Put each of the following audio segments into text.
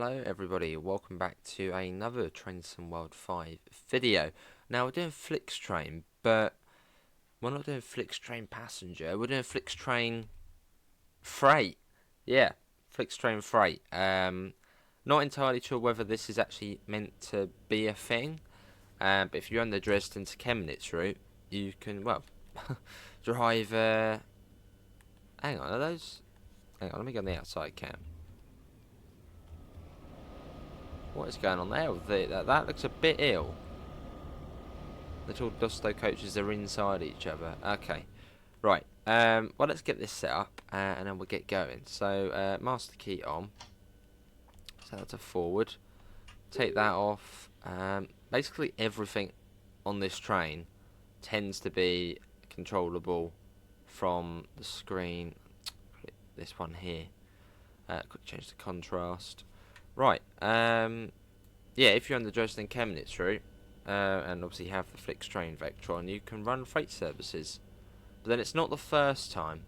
Hello everybody, welcome back to another Train Sim World 5 video. Now we're doing FlixTrain, but we're not doing FlixTrain Passenger, we're doing FlixTrain Freight. Yeah, FlixTrain Freight. Not entirely sure whether this is actually meant to be a thing, but if you're on the Dresden to Chemnitz route, you can, well, drive, hang on, are those, hang on, let me go on the outside cam. What is going on there with that looks a bit ill. Little Dusto coaches are inside each other. Okay. Right. Well, let's get this set up and then we'll get going. So, master key on. Set that to forward. Take that off. Basically everything on this train tends to be controllable from the screen. This one here. Quick change the contrast. Right, yeah, if you're on the Dresden Chemnitz route, and obviously have the FlixTrain Vectron, you can run freight services. But then it's not the first time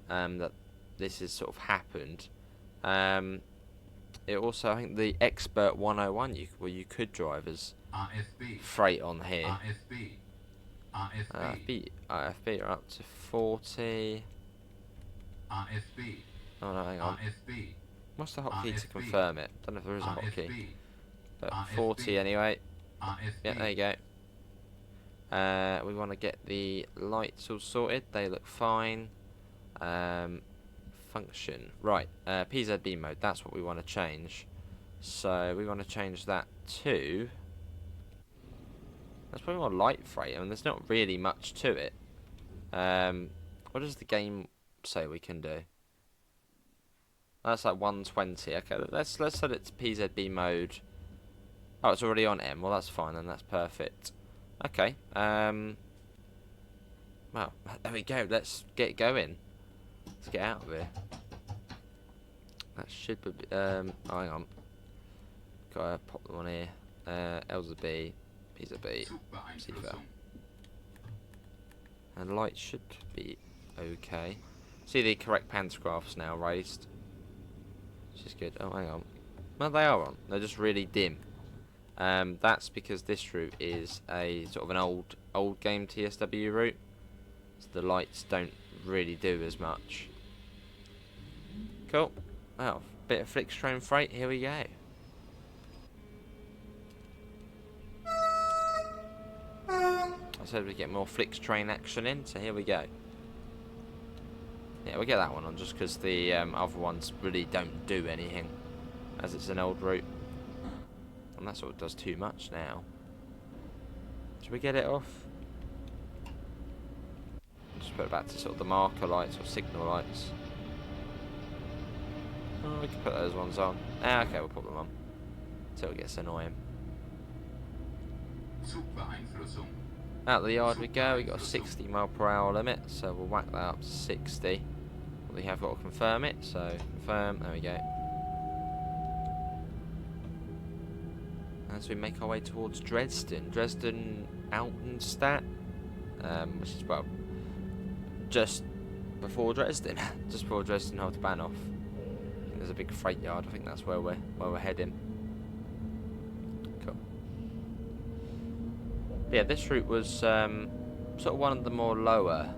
that this has sort of happened. It also, I think the Expert 101, you could drive as freight on here. RFB are up to 40. Oh no, hang on. What's the hotkey to confirm it? Don't know if there is a hotkey. But 40 anyway. Yeah, there you go. We want to get the lights all sorted. They look fine. Function. Right. PZB mode. That's what we want to change. So we want to change that to... That's probably more light freight. I mean, there's not really much to it. What does the game say we can do? That's like 120. Okay, let's set it to PZB mode. Oh, it's already on M. Well, that's fine then. That's perfect. Okay. Well, there we go. Let's get going. Let's get out of here. That should be. Oh, hang on. Gotta pop them on here. L's a B, P's a B, C's a. And light should be okay. See the correct pantographs now raised. Which is good. Oh, hang on. Well, they are on. They're just really dim. That's because this route is a sort of an old game TSW route. So the lights don't really do as much. Cool. Well, bit of FlixTrain Freight. Here we go. I said we get more FlixTrain action in, so here we go. Yeah, we'll get that one on just because the other ones really don't do anything, as it's an old route. And that sort of does too much now. Should we get it off? Just put it back to sort of the marker lights or signal lights. Oh, we can put those ones on. Ah, okay, we'll put them on. Until it gets annoying. Out of the yard we go. We got a 60 mph limit, so we'll whack that up to 60. We have got to confirm it, so confirm. There we go. As we make our way towards Dresden, Altenstadt, which is well just before Dresden, just before Dresden Hauptbahnhof. I think there's a big freight yard. I think that's where we're heading. Cool. Yeah, this route was sort of one of the more lower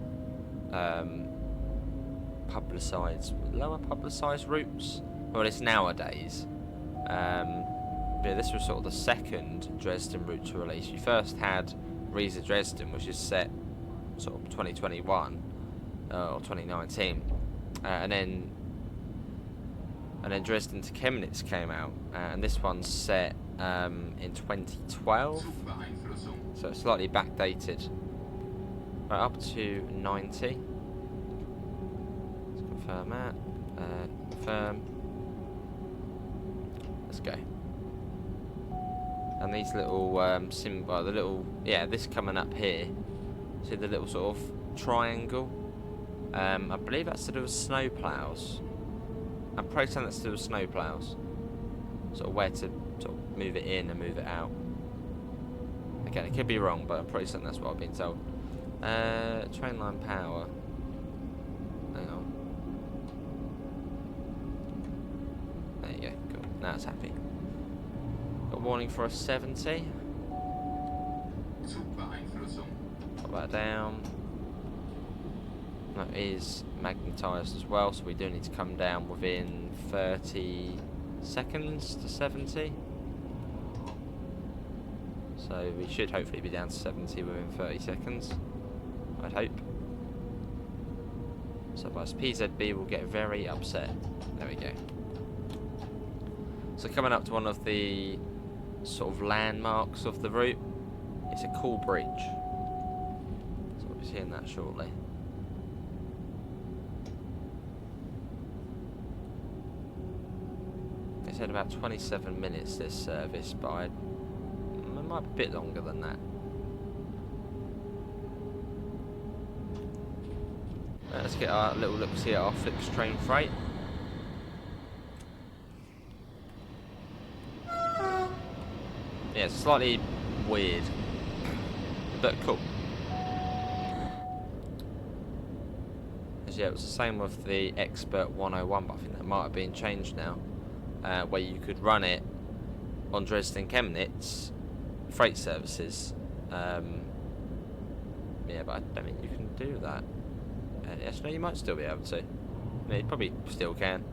publicised routes. Well, it's nowadays. Yeah, this was sort of the second Dresden route to release. You first had Riesa Dresden, which is set sort of 2021 or 2019, and then Dresden to Chemnitz came out, and this one's set in 2012, so it's slightly backdated. Right, up to 90. Let's confirm that. Confirm. Let's go. And these little this coming up here. See the little sort of triangle? I believe that's to do with snow plows. I'm pretty certain that's to do with snow plows. Sort of where to sort of move it in and move it out. Again, it could be wrong, but I'm pretty certain that's what I've been told. Train line power. Hang on. There you go. Cool. Now it's happy. Got a warning for a 70. Put that down. That is magnetised as well, so we do need to come down within 30 seconds to 70. So we should hopefully be down to 70 within 30 seconds, I'd hope. So otherwise PZB will get very upset. There we go. So coming up to one of the sort of landmarks of the route, it's a cool bridge. So we'll be seeing that shortly. They said about 27 minutes this service, but it might be a bit longer than that. Let's get our little look-see at our FlixTrain freight. Yeah, it's slightly weird, but cool. Yeah, it was the same with the Expert 101, but I think that might have been changed now, where you could run it on Dresden Chemnitz freight services. Yeah, but I don't think you can do that. Yes, no, you might still be able to. Yeah, you probably still can.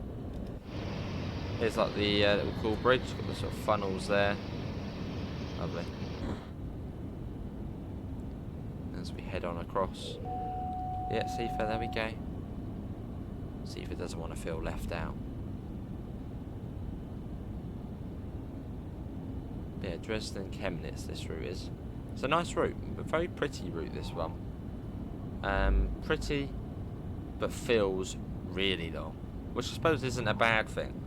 Here's like the little cool bridge, got the sort of funnels there. Lovely. As we head on across. Yeah, Seafair, there we go. Seafair doesn't want to feel left out. Yeah, Dresden Chemnitz this route is. It's a nice route, but very pretty route this one. Pretty, but feels really long, which I suppose isn't a bad thing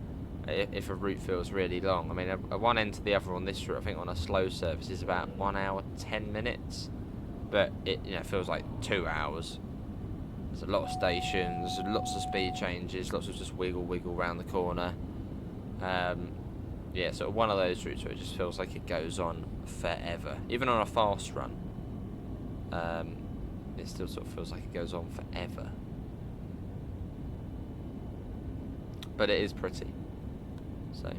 if a route feels really long. I mean, at one end to the other on this route, I think on a slow service is about 1 hour 10 minutes, but it feels like 2 hours. There's a lot of stations, lots of speed changes, lots of just wiggle around the corner. Yeah, sort of one of those routes where it just feels like it goes on forever, even on a fast run. It still sort of feels like it goes on forever. But it is pretty. So,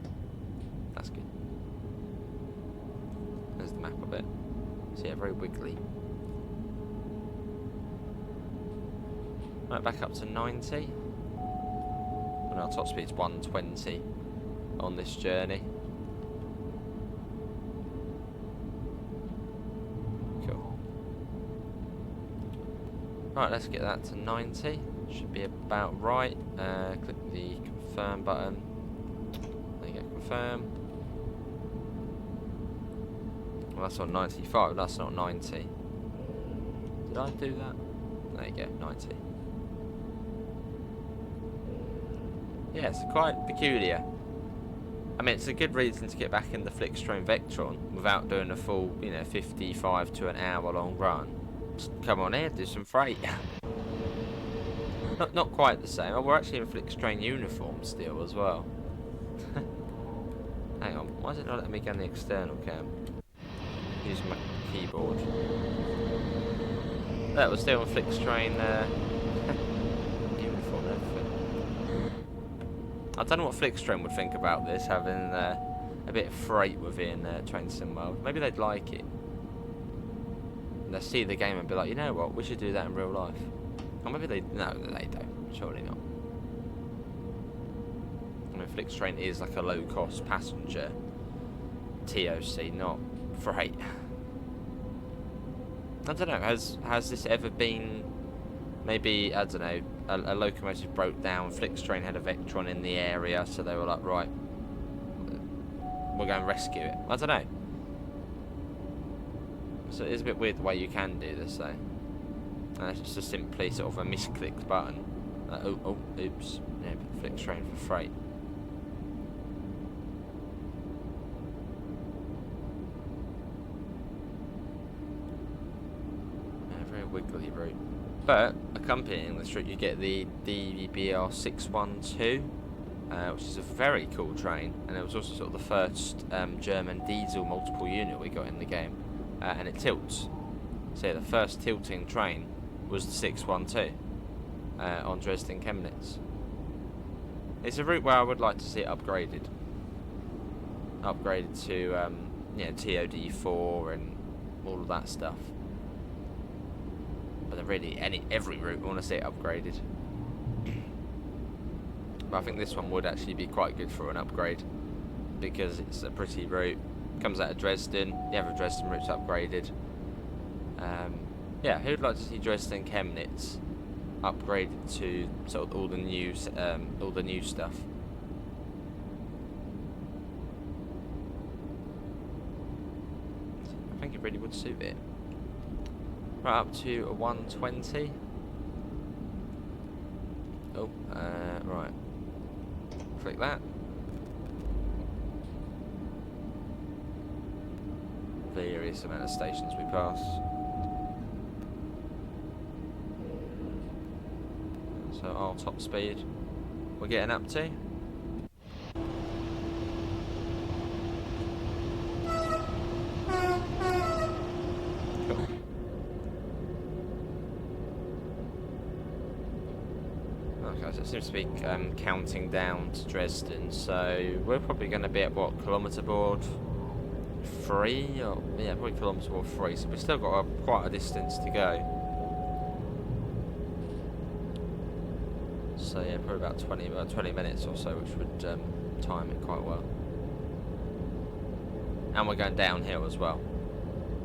that's good. There's the map of it. So yeah, very wiggly. Right, back up to 90. And our top speed's 120 on this journey. Right, let's get that to 90. Should be about right. Click the confirm button. There you go, confirm. Well, that's on 95, that's not 90. Did I do that? There you go, 90. Yeah, it's quite peculiar. I mean, it's a good reason to get back in the FlixTrain Vectron without doing a full, 55 to an hour long run. Just come on here, do some freight. Not quite the same. Oh, we're actually in FlixTrain uniform still as well. Hang on, why is it not letting me get on the external cam? Use my keyboard. That was still in FlixTrain uniform and everything. I don't know what FlixTrain would think about this, having a bit of freight within Train Sim World. Maybe they'd like it. They'll see the game and be like, you know what, we should do that in real life. Or maybe they don't. Surely not. I mean, FlixTrain is like a low-cost passenger TOC, not freight. I don't know. Has this ever been? Maybe, I don't know. A locomotive broke down. FlixTrain had a Vectron in the area, so they were like, right, we're going to rescue it. I don't know. So it is a bit weird the way you can do this, though. It's just simply sort of a misclicked button. Oops. Yeah, FlixTrain for freight. Yeah, very wiggly route. But accompanying this route, you get the DBR 612, which is a very cool train, and it was also sort of the first German diesel multiple unit we got in the game. And it tilts. So yeah, the first tilting train was the 612 on Dresden Chemnitz. It's a route where I would like to see it upgraded. upgraded to TOD4 and all of that stuff. But really, every route we want to see it upgraded. But I think this one would actually be quite good for an upgrade because it's a pretty route. Comes out of Dresden. The other Dresden route's upgraded. Yeah, who'd like to see Dresden Chemnitz upgraded to sort of all the new stuff? I think it really would suit it. Right up to a 120. Oh, right. Click that. Various amount of stations we pass. So our top speed we're getting up to. Cool. Okay, so it seems to be counting down to Dresden, so we're probably going to be at what, kilometre board 3? Or, yeah, probably kilometre board 3, so we've still got quite a distance to go. So yeah, probably about 20 minutes or so, which would time it quite well. And we're going downhill as well,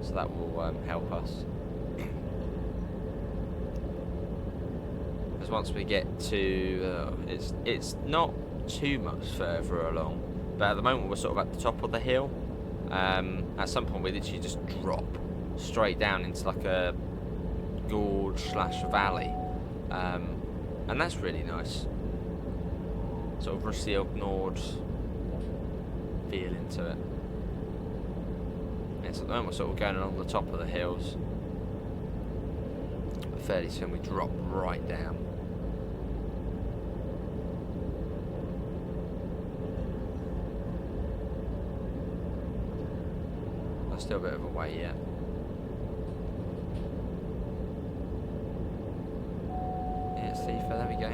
so that will help us. Because once we get to, it's not too much further along, but at the moment we're sort of at the top of the hill. At some point we literally just drop straight down into like a gorge / valley. And that's really nice. Sort of rusty oak Nord feel into it. And so at the moment we're sort of going along the top of the hills. But fairly soon we drop right down. There's still a bit of a way yet. There we go.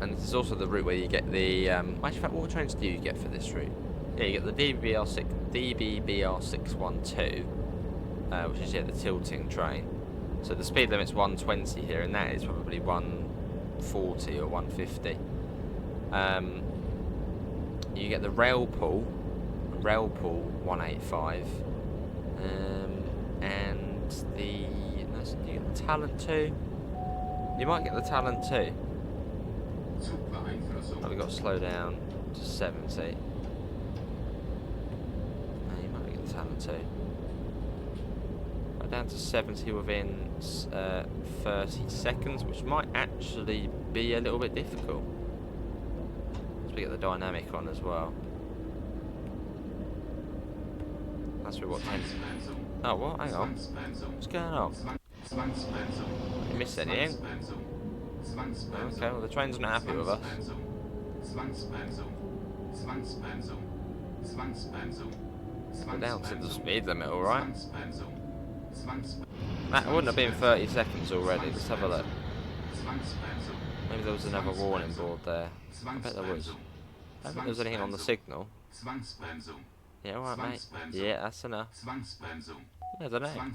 And this is also the route where you get the actually, what trains do you get for this route? Yeah, you get the DBBR612, which is the tilting train. So the speed limit's 120 here, and that is probably 140 or 150. You get the rail pool 185, and the you get the Tharandt too. You might get the Tharandt too. Oh, we've got to slow down to 70. You might get the Tharandt too. Right down to 70 within 30 seconds, which might actually be a little bit difficult. So we get the dynamic on as well. That's what 10. Oh, what? Hang on. What's going on? You missed anything? Okay, well the train's not happy with us. We're down to the speed limit, alright? That wouldn't have been 30 seconds already. Let's have a look. Maybe there was another warning board there. I bet there was. I don't think there was anything on the signal. Yeah, alright mate. Yeah, that's enough. I don't know.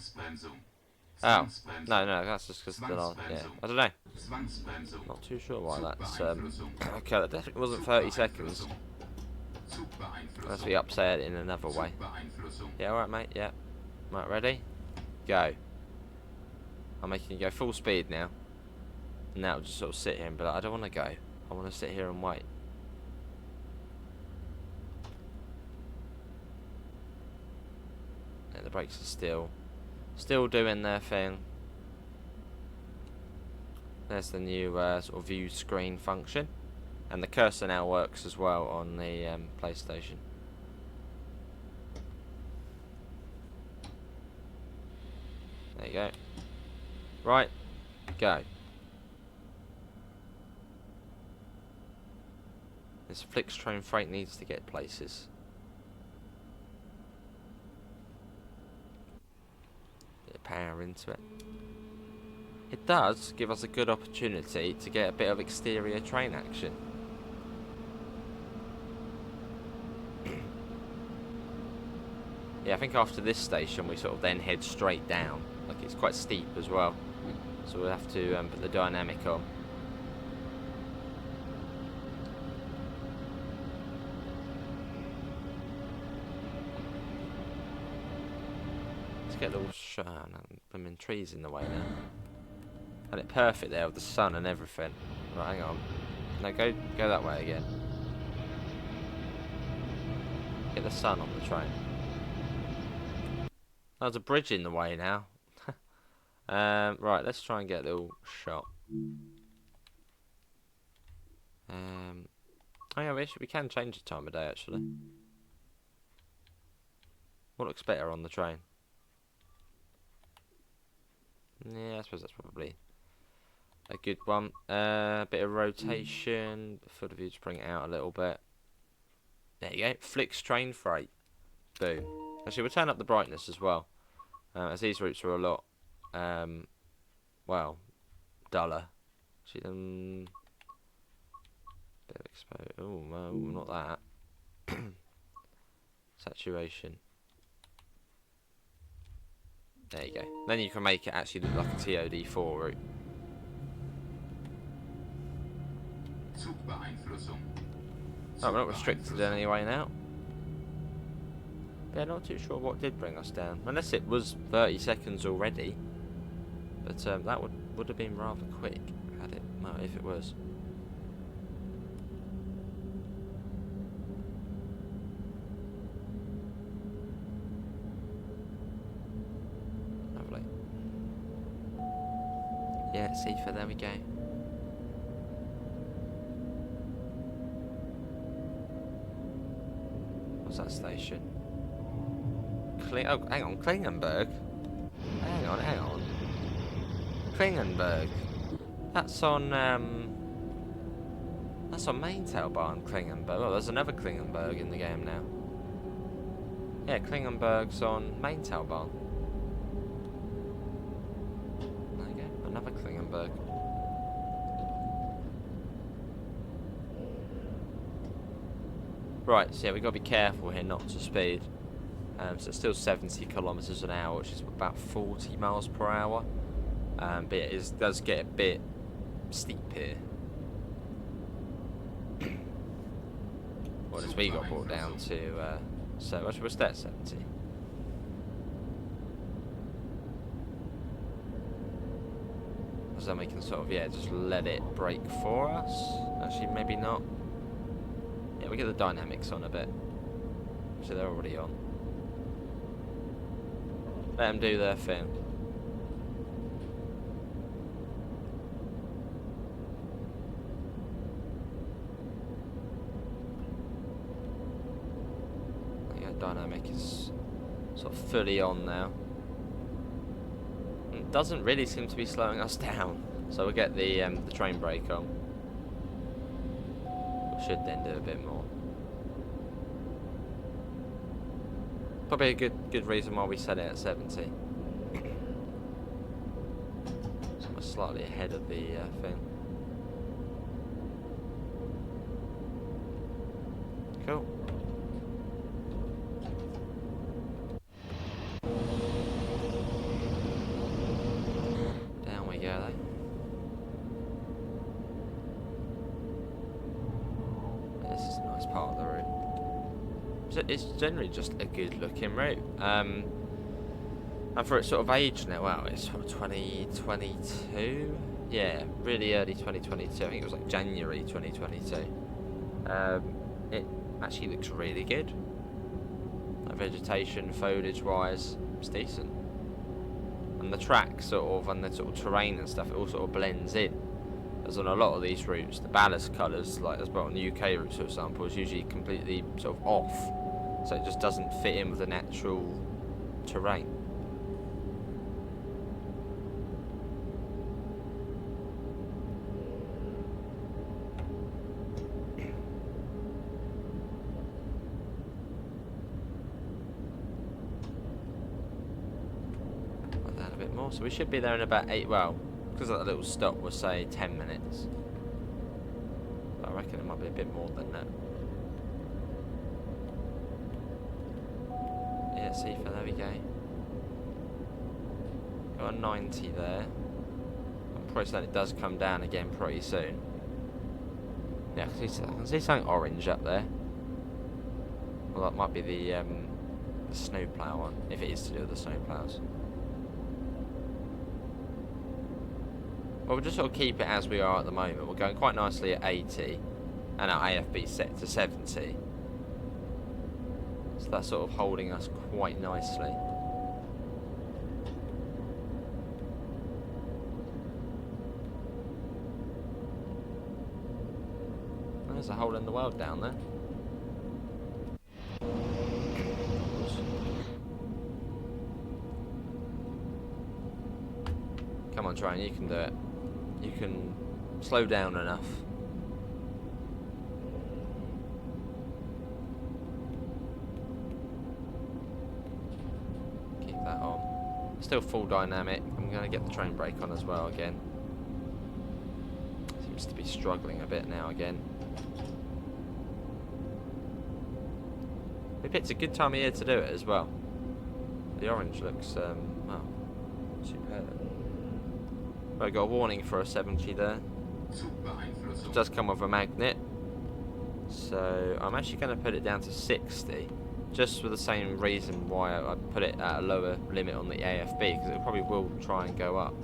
Oh, no, that's just because yeah, I don't know. Not too sure why that's, okay, that definitely wasn't 30 seconds. Unless we upset it in another way. Yeah, alright mate, yeah. Right, ready? Go. I'm making you go full speed now. And now just sort of sit here and be like, I don't want to go. I want to sit here and wait. Yeah, the brakes are still doing their thing. There's the new sort of view screen function, and the cursor now works as well on the PlayStation. There you go. Right, go. This FlixTrain freight needs to get places. Power into it. It does give us a good opportunity to get a bit of exterior train action. Yeah, I think after this station we sort of then head straight down. Like, it's quite steep as well. So we'll have to put the dynamic on. Let's get the blooming trees in the way now. Had it perfect there with the sun and everything. Right, hang on. No, go that way again. Get the sun on the train. There's a bridge in the way now. Right, let's try and get a little shot. Oh yeah, we can change the time of day actually. What looks better on the train? Yeah, I suppose that's probably a good one. Bit of rotation, field of view to bring it out a little bit. There you go, FlixTrain Freight. Boom. Actually, we'll turn up the brightness as well, as these routes are a lot, well, duller. See them. Bit of exposure. Oh no, not that. Saturation. There you go. Then you can make it actually look like a TOD4 route. Oh, we're not restricted anyway now. Yeah, not too sure what did bring us down. Unless it was 30 seconds already. But that would have been rather quick, had it. No, if it was. Lovely. Yeah, Seafa, there we go. What's that station? Oh, hang on, Klingenberg. Hang on. Klingenberg. That's on Maintalbahn, Klingenberg. Oh, there's another Klingenberg in the game now. Yeah, Klingenberg's on Maintalbahn. There you go, another Klingenberg. Right, so yeah, we've got to be careful here not to speed. So it's still 70 kilometers an hour, which is about 40 miles per hour. But it does get a bit steep here. Well, as we got brought down to, so much was that 70? So then we can sort of, yeah, just let it brake for us. Actually, maybe not. Yeah, we get the dynamics on a bit. So they're already on. Let them do their thing. Yeah, dynamic is sort of fully on now. It doesn't really seem to be slowing us down, so we'll get the train brake on. We should then do a bit more. Probably a good reason why we set it at 70. So we're slightly ahead of the thing. Cool. Down we go then. This is a nice part of the route. So it's generally just a good looking route. And for its sort of age now, wow, it's sort of 2022? Yeah, really early 2022. I think it was like January 2022. It actually looks really good. Like vegetation, foliage wise, it's decent. And the track sort of, and the sort of terrain and stuff, it all sort of blends in. As on a lot of these routes, the ballast colours, like as well on the UK routes for example, is usually completely sort of off. So it just doesn't fit in with the natural terrain. Like that a bit more. So we should be there in about 8, well, because of that little stop, we'll say 10 minutes. But I reckon it might be a bit more than that. Yeah, Yeah, see, there we go. Got a 90 there. I'm pretty certain it does come down again pretty soon. Yeah, I can see something orange up there. Well, that might be the snowplow one, if it is to do with the snowplows. Well, we'll just sort of keep it as we are at the moment. We're going quite nicely at 80, and our AFB set to 70. So that's sort of holding us quite nicely. There's a hole in the world down there. Come on, Tharandt, you can do it. You can slow down enough. Keep that on. Still full dynamic. I'm going to get the train brake on as well again. Seems to be struggling a bit now again. We picked a good time of year to do it as well. The orange looks, well, superb. I got a warning for a 70 there. It does come with a magnet. So I'm actually going to put it down to 60. Just for the same reason why I put it at a lower limit on the AFB. Because it probably will try and go up.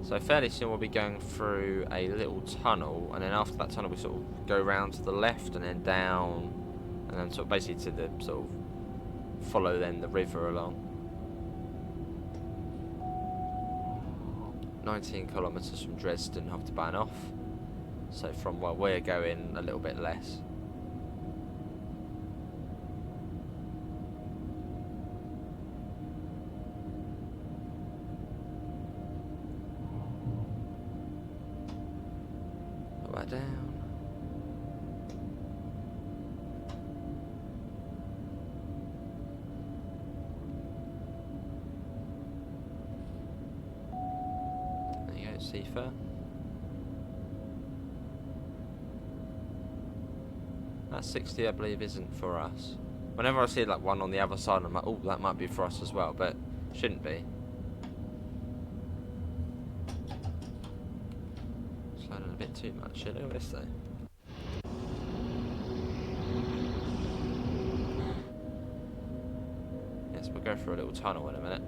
So fairly soon we'll be going through a little tunnel, and then after that tunnel we sort of go round to the left and then down, and then sort of basically to the sort of follow then the river along. 19 kilometres from Dresden, Hauptbahnhof off. So from where we're going, a little bit less. Down. There you go, Seafer. That 60 I believe isn't for us. Whenever I see like one on the other side I'm like, oh, that might be for us as well, but shouldn't be. Too much. Look at this though. Yes, we'll go through a little tunnel in a minute.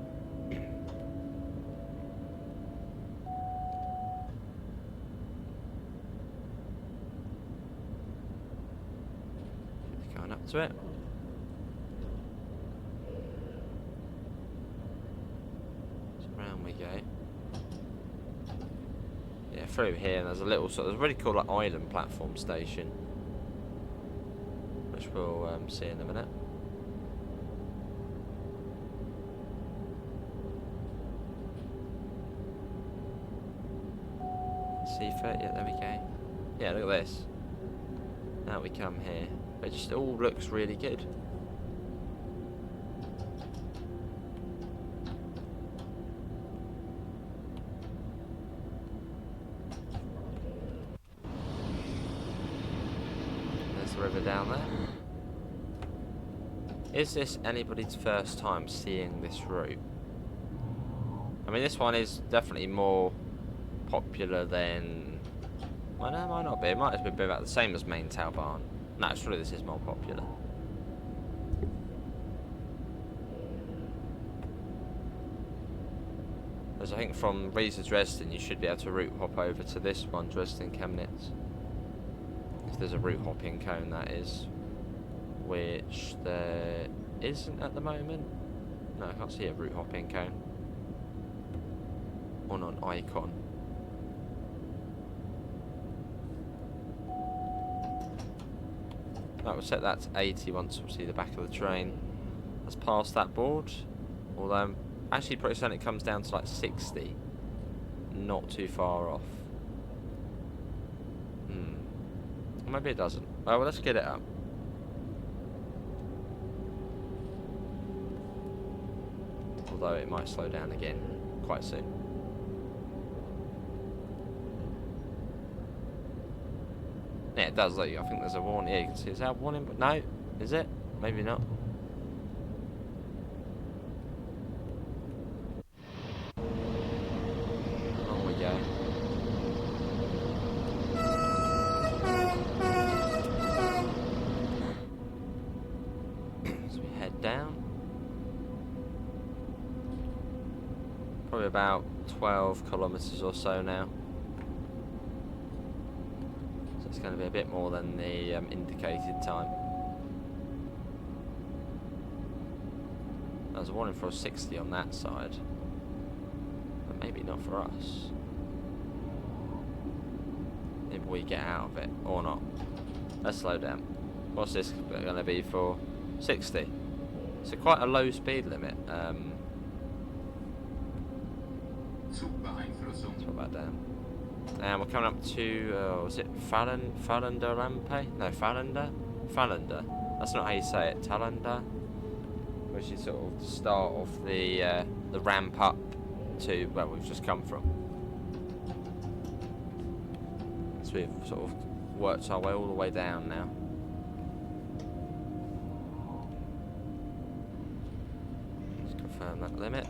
Going up to it. So round we go. Yeah, through here, and there's a little sort of, there's a really cool like island platform station, which we'll see in a minute. Seafert, yeah, there we go. Yeah, look at this. Now we come here. It just all looks really good. River down there. Is this anybody's first time seeing this route? I mean, this one is definitely more popular than... Well, no, it might not be. It might have been about the same as Main Taubarn. No, surely this is more popular. Because I think from Riesa Dresden you should be able to route hop over to this one, Dresden Chemnitz. If there's a route hopping cone, that is, which there isn't at the moment. No, I can't see a route hopping cone on an icon. Right, we'll set that to 80 once we see the back of the train. That's past that board, although I'm actually pretty certain it comes down to like 60, not too far off. Maybe it doesn't. Oh, well, let's get it up. although it might slow down again quite soon. Yeah, it does. Look, I think there's a warning here. You can see, is that a warning? But no, is it? Maybe not. On we go. So we head down. Probably about 12 kilometres or so now. So it's going to be a bit more than the indicated time. There was a warning for a 60 on that side, but maybe not for us. Maybe we get out of it, or not. Let's slow down. What's this going to be for? 60. So quite a low speed limit. Let's put that down. And we're coming up to, was it Thallander Rampe? No, Thallander. That's not how you say it. Thallander. Which is sort of the start of the ramp up to where we've just come from. So we've sort of worked our way all the way down now. Let's confirm that limit.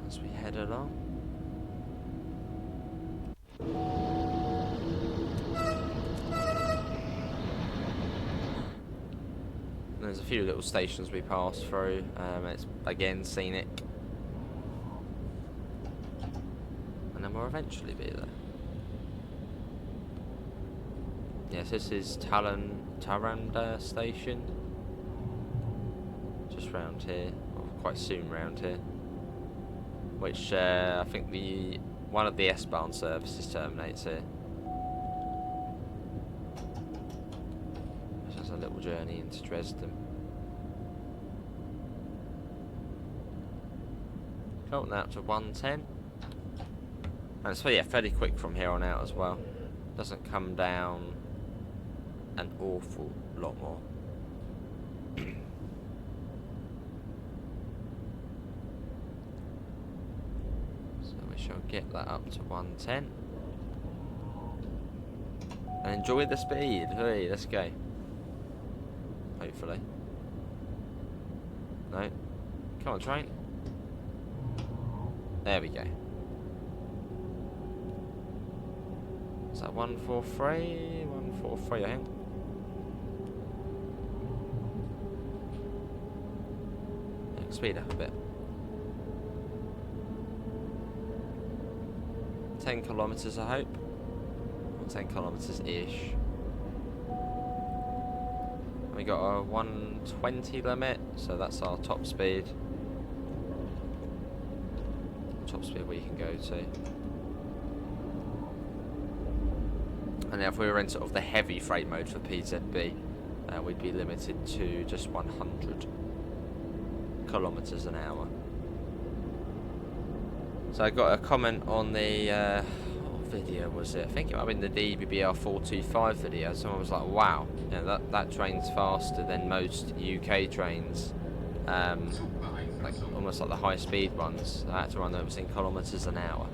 As we head along. There's a few little stations we pass through. It's again scenic, and then we'll eventually be there. Yes, this is Tharandt station, just round here, or quite soon round here. Which I think one of the S-Bahn services terminates here. So that's a little journey into Dresden. Got that up to 110. And so yeah, fairly quick from here on out as well. Doesn't come down an awful lot more. Shall get that up to 110 and enjoy the speed. Hey, let's go. Hopefully. No. Come on, train. There we go. Is that 143? 143, I think. Yeah, speed up a bit. 10 kilometres, I hope. Or 10 kilometres-ish. We got a 120 limit, so that's our top speed. Top speed we can go to. And if we were in sort of the heavy freight mode for PZB, we'd be limited to just 100 kilometres an hour. So I got a comment on the, what video was it? I think it might have been the DBBR 425 video. Someone was like, wow, you know, that train's faster than most UK trains. Like almost like the high speed ones. I had to run those in kilometres an hour.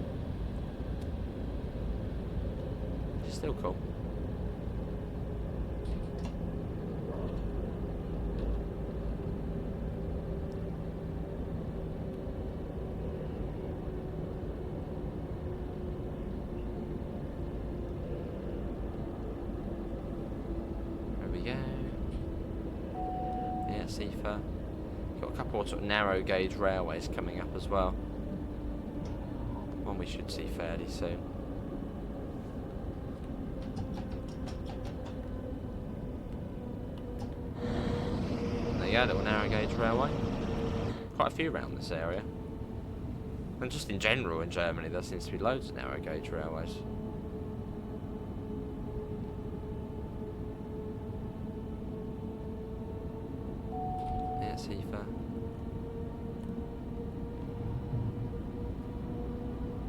Which is still cool. Got a couple of sort of narrow gauge railways coming up as well. One we should see fairly soon. There you go, little narrow gauge railway. Quite a few around this area. And just in general in Germany there seems to be loads of narrow gauge railways.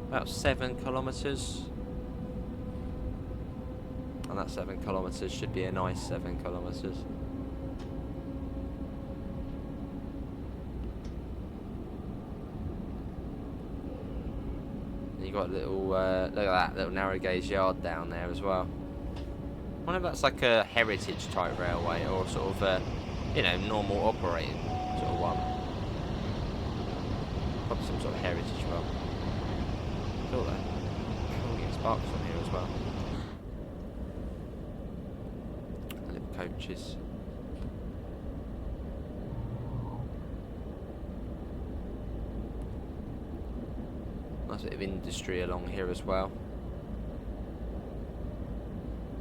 About 7 kilometres. And that 7 kilometres should be a nice 7 kilometres. And you got a little, look at that, little narrow gauge yard down there as well. I wonder if that's like a heritage type railway or sort of a, you know, normal operating sort of one. Probably some sort of heritage one. Cool though. We'll get sparks on here as well. Little coaches. Nice bit of industry along here as well.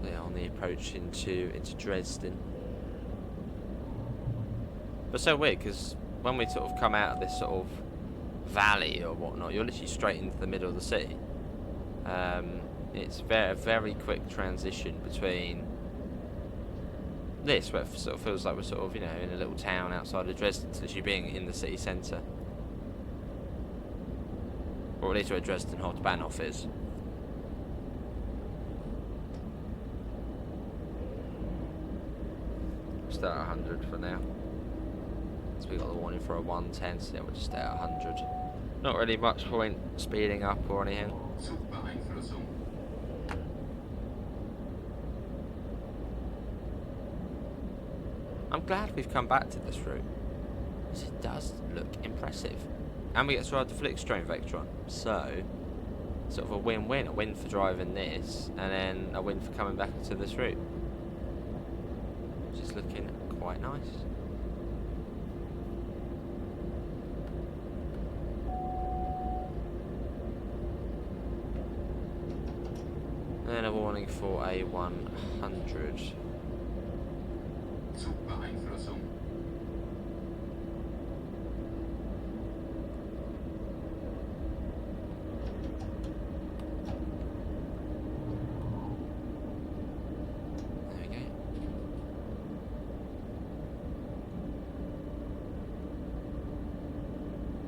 They are on the approach into Dresden. But so weird because when we sort of come out of this sort of valley or whatnot, you're literally straight into the middle of the city. It's a very quick transition between this, where it sort of feels like we're sort of, you know, in a little town outside of Dresden, to literally being in the city centre. Or at least where Dresden Hauptbahnhof is. Stay at 100 for now. So we got the warning for a 110, so yeah, we'll just stay at 100. Not really much point speeding up or anything. I'm glad we've come back to this route, because it does look impressive. And we get to ride the FlixTrain Vectron, so sort of a win-win. A win for driving this, and then a win for coming back to this route. Which is looking quite nice. And a warning for a 100.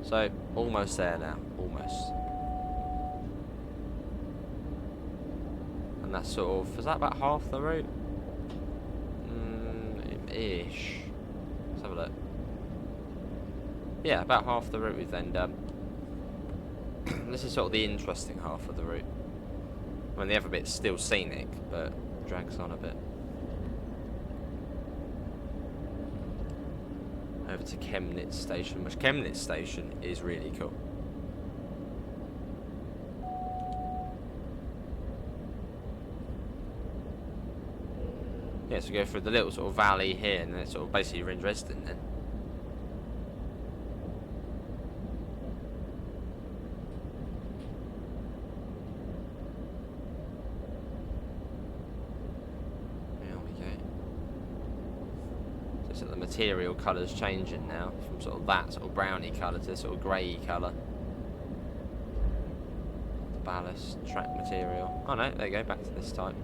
So, almost there now, almost. And that's sort of, is that about half the route? Ish. Let's have a look. Yeah, about half the route we've then done. This is sort of the interesting half of the route. I mean, the other bit's still scenic, but drags on a bit. Over to Chemnitz station, which Chemnitz station is really cool. Yeah, so we go through the little sort of valley here, and then it's sort of basically you're in Dresden then. So the material colour's changing now from sort of that sort of browny colour to sort of grey colour. The ballast, track material. Oh no, there you go, back to this type.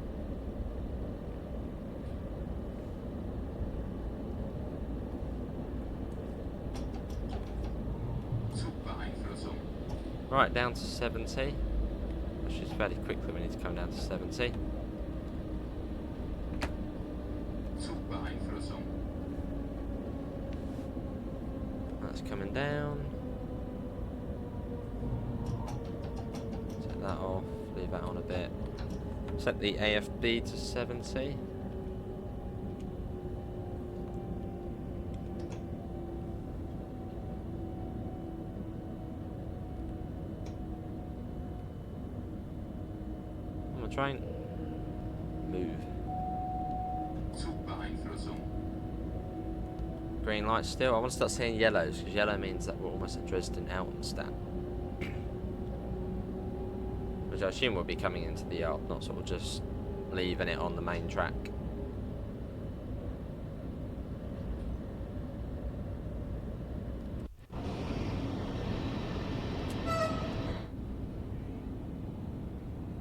Right, down to 70. Which is fairly quickly, we need to come down to 70. That's coming down. Take that off, leave that on a bit. Set the AFB to 70. On the train. Move. Green light still. I want to start seeing yellows, because yellow means that we're almost at Dresden Altenstadt. Which I assume will be coming into the yard, not sort of just leaving it on the main track.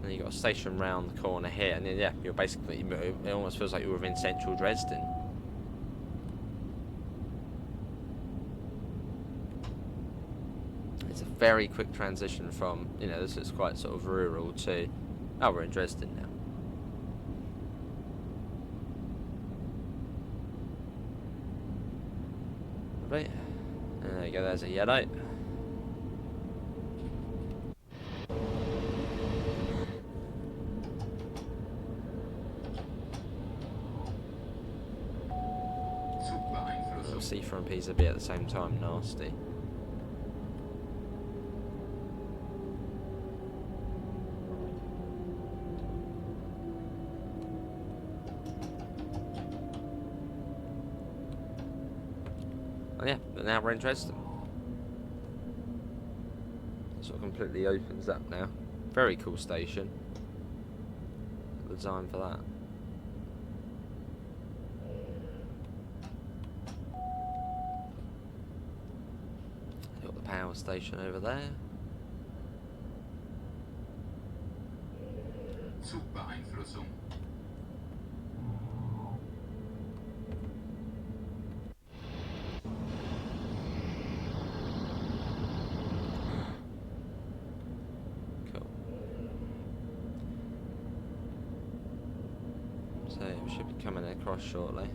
And you got a station round the corner here, and then, yeah, you're basically, it almost feels like you're within central Dresden. It's a very quick transition from, you know, this is quite sort of rural to, oh, we're in Dresden now. Right. There you go, there's a yellow. Little C4 and P's a bit at the same time, nasty. Oh yeah, but now we're in Dresden. It sort of completely opens up now. Very cool station. The design for that. Got the power station over there. Zugbeeinflussung. So we should be coming across shortly.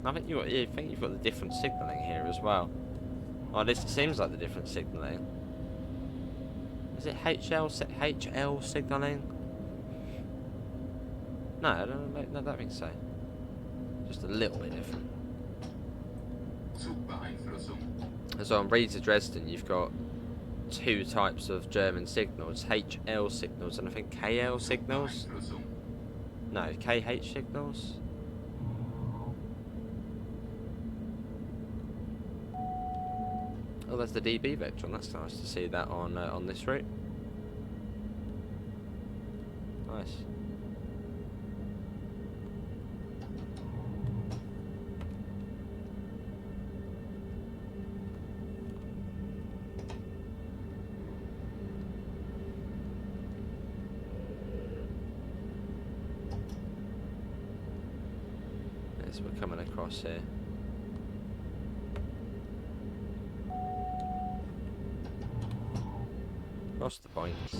I think you've got the different signalling here as well. Or at least it seems like the different signalling. Is it HL signalling? No, I don't think so. Just a little bit different. So on Reeds of Dresden, you've got two types of German signals: HL signals and I think KL signals. No, KH signals. Oh, there's the DB Vectron. That's nice to see that on this route. Nice. Yes, we're coming across here. Across the points.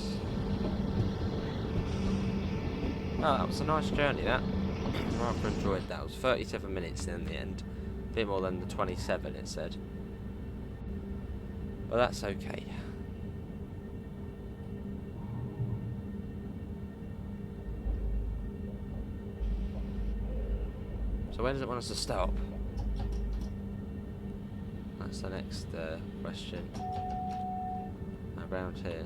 Oh, that was a nice journey, that. Rather enjoyed that. It was 37 minutes in the end. A bit more than the 27 it said. But that's okay. So where does it want us to stop? That's the next question. Around here.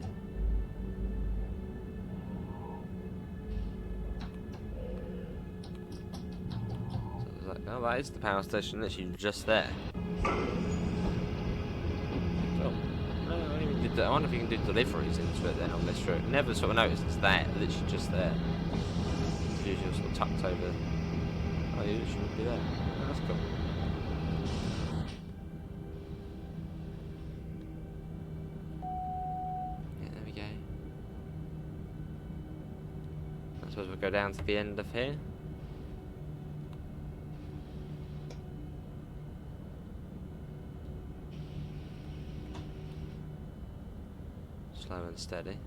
So like, oh, that is the power station, literally just there. So, I wonder if you can do deliveries into it then on this route. Never sort of noticed it's there, literally just there. It's usually sort of tucked over. Oh, you shouldn't be there. Oh, that's cool. I suppose we'll go down to the end of here. Slow and steady.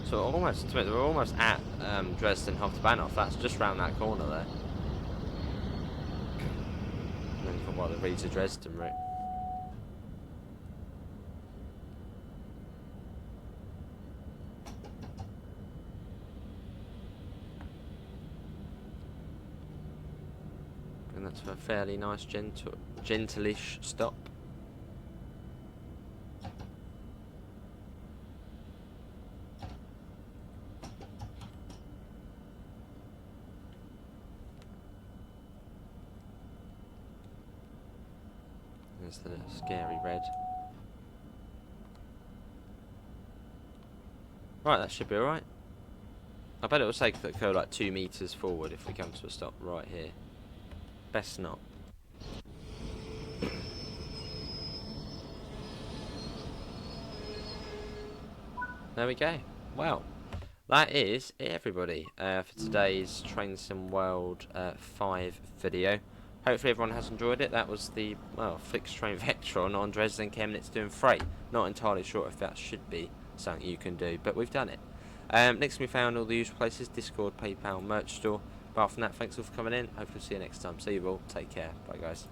So we're almost at Dresden Hauptbahnhof. That's just round that corner there. And then you've got the Reeds of Dresden route. And that's a fairly nice, gentleish stop. There's the scary red. Right, that should be alright. I bet it will take go like 2 meters forward if we come to a stop right here. Best not. There we go. Well, that is it, everybody, for today's Train Sim World 5 video. Hopefully everyone has enjoyed it. That was the, well, FlixTrain Vectron on Dresden Chemnitz doing freight. Not entirely sure if that should be something you can do, but we've done it. Next we found all the usual places: Discord, PayPal, merch store. Apart from that, thanks all for coming in. Hope you'll see you next time. See you all. Take care. Bye, guys.